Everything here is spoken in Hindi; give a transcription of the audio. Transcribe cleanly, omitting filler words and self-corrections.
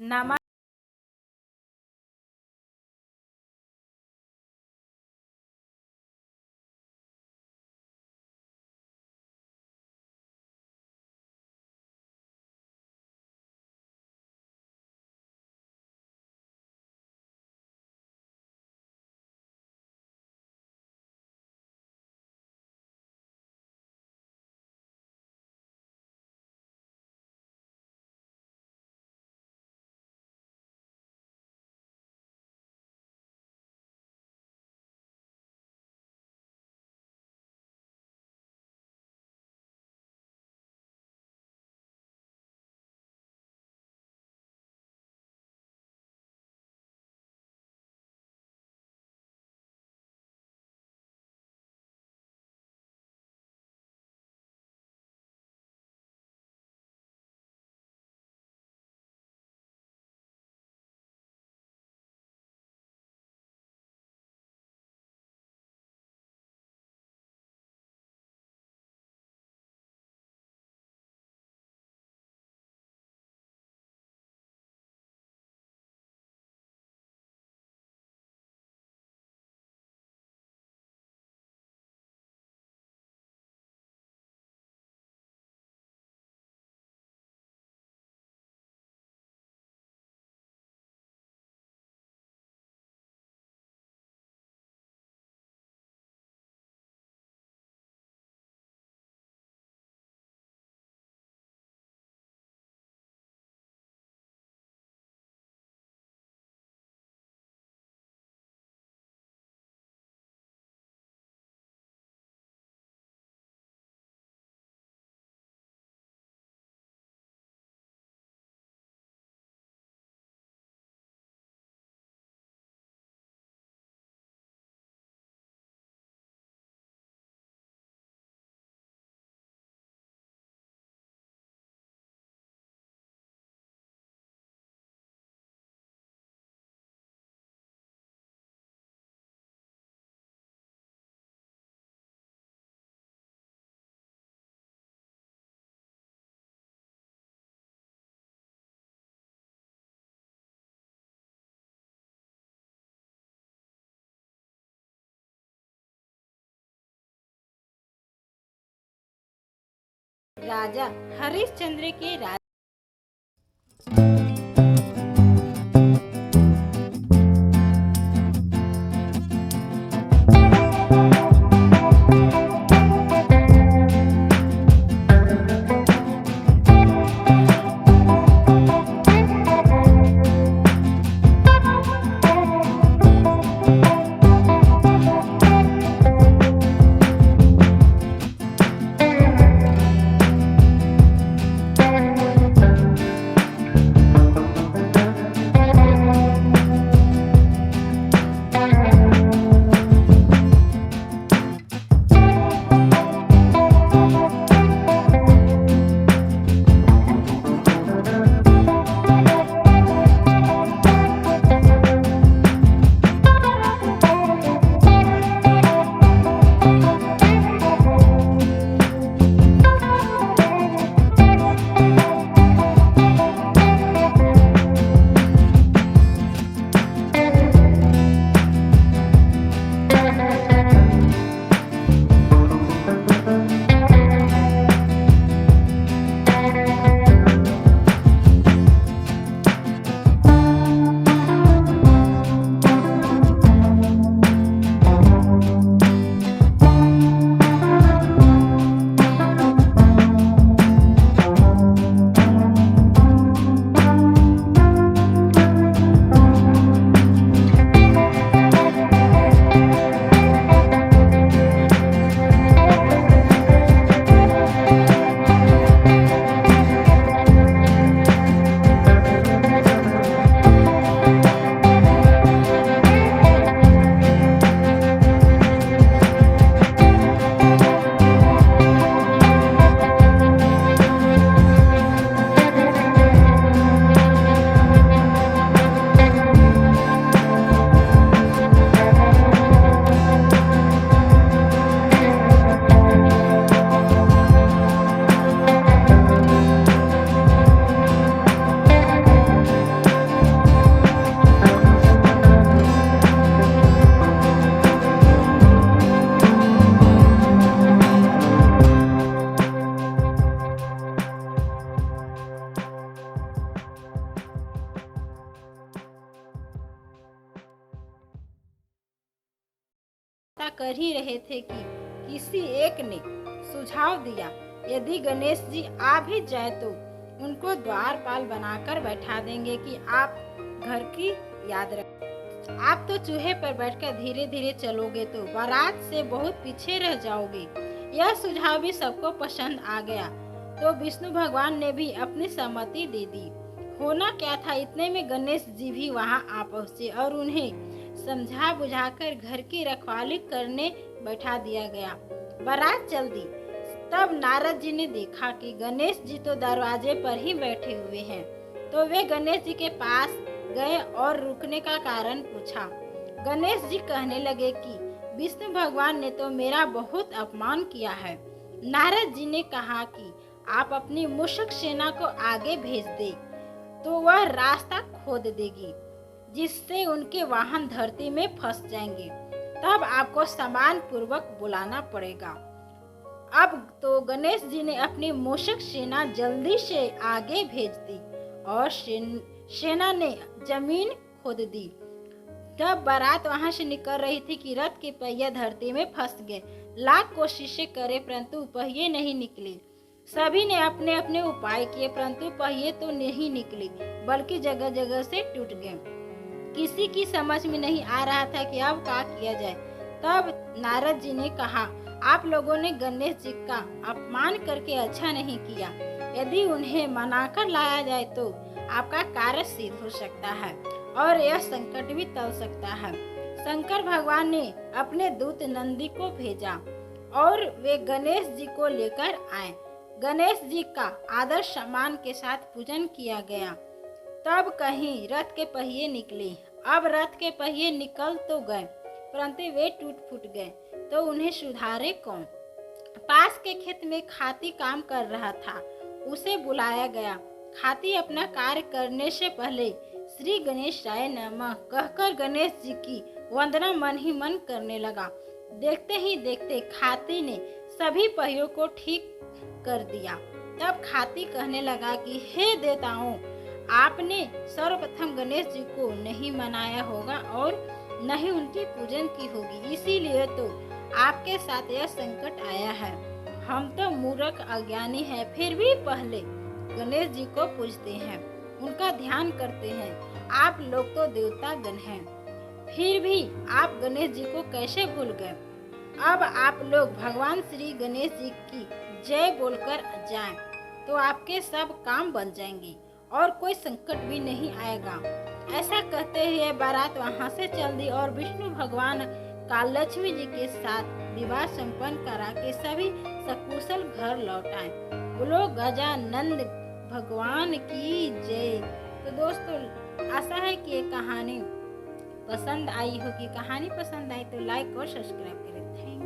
नमा राजा हरिश्चंद्र के चिंता कर ही रहे थे कि किसी एक ने सुझाव दिया, यदि गणेश जी आ भी जाए तो उनको द्वारपाल बनाकर बैठा देंगे कि आप घर की याद रखें। आप तो चूहे पर बैठकर धीरे धीरे चलोगे तो बारात से बहुत पीछे रह जाओगे। यह सुझाव भी सबको पसंद आ गया, तो विष्णु भगवान ने भी अपनी सहमति दे दी। होना क्या था, इतने में गणेश जी भी वहां आ पहुंचे और उन्हें समझा बुझाकर घर की रखवाली करने बैठा दिया गया। बारात चल दी। तब नारद जी ने देखा कि गणेश जी तो दरवाजे पर ही बैठे हुए हैं, तो वे गणेश जी के पास गए और रुकने का कारण पूछा। गणेश जी कहने लगे कि विष्णु भगवान ने तो मेरा बहुत अपमान किया है। नारद जी ने कहा कि आप अपनी मूषक सेना को आगे भेज दे, तो वह रास्ता खोद देगी, जिससे उनके वाहन धरती में फंस जाएंगे। तब आपको सम्मान पूर्वक बुलाना पड़ेगा। अब तो गणेश जी ने अपनी मूषक सेना जल्दी से आगे भेज दी और सेना ने जमीन खोद दी। तब बारात वहां से निकल रही थी कि रथ के पहिए धरती में फंस गए। लाख कोशिशें करे परंतु पहिए नहीं निकले। सभी ने अपने अपने उपाय किए परंतु पहिए तो नहीं निकले, बल्कि जगह जगह से टूट गए। किसी की समझ में नहीं आ रहा था कि अब क्या किया जाए। तब नारद जी ने कहा, आप लोगों ने गणेश जी का अपमान करके अच्छा नहीं किया। यदि उन्हें मनाकर लाया जाए तो आपका कार्य सिद्ध हो सकता है और यह संकट भी टल सकता है। शंकर भगवान ने अपने दूत नंदी को भेजा और वे गणेश जी को लेकर आए। गणेश जी का आदर सम्मान के साथ पूजन किया गया। तब कहीं रथ के पहिए निकले। अब रथ के पहिए निकल तो गए परंतु वे टूट फूट गए, तो उन्हें सुधारे कौन। पास के खेत में खाती काम कर रहा था, उसे बुलाया गया। खाती अपना कार्य करने से पहले श्री गणेश राय नमः कहकर गणेश जी की वंदना मन ही मन करने लगा। देखते ही देखते खाती ने सभी पहियों को ठीक कर दिया। तब खाती कहने लगा कि हे देवताओं, आपने सर्वप्रथम गणेश जी को नहीं मनाया होगा और न ही उनकी पूजन की होगी, इसीलिए तो आपके साथ यह संकट आया है। हम तो मूर्ख अज्ञानी हैं, फिर भी पहले गणेश जी को पूजते हैं, उनका ध्यान करते हैं। आप लोग तो देवता गण हैं, फिर भी आप गणेश जी को कैसे भूल गए। अब आप लोग भगवान श्री गणेश जी की जय बोलकर जाएं, तो आपके सब काम बन जाएंगे और कोई संकट भी नहीं आएगा। ऐसा कहते हुए बारात वहां से चल दी और विष्णु भगवान का लक्ष्मी जी के साथ विवाह संपन्न करा के सभी सकुशल घर लौट आए। बोलो गजानंद भगवान की जय। तो दोस्तों, आशा है कि ये कहानी पसंद आई होगी। कहानी पसंद आई तो लाइक और सब्सक्राइब करें। Thank you.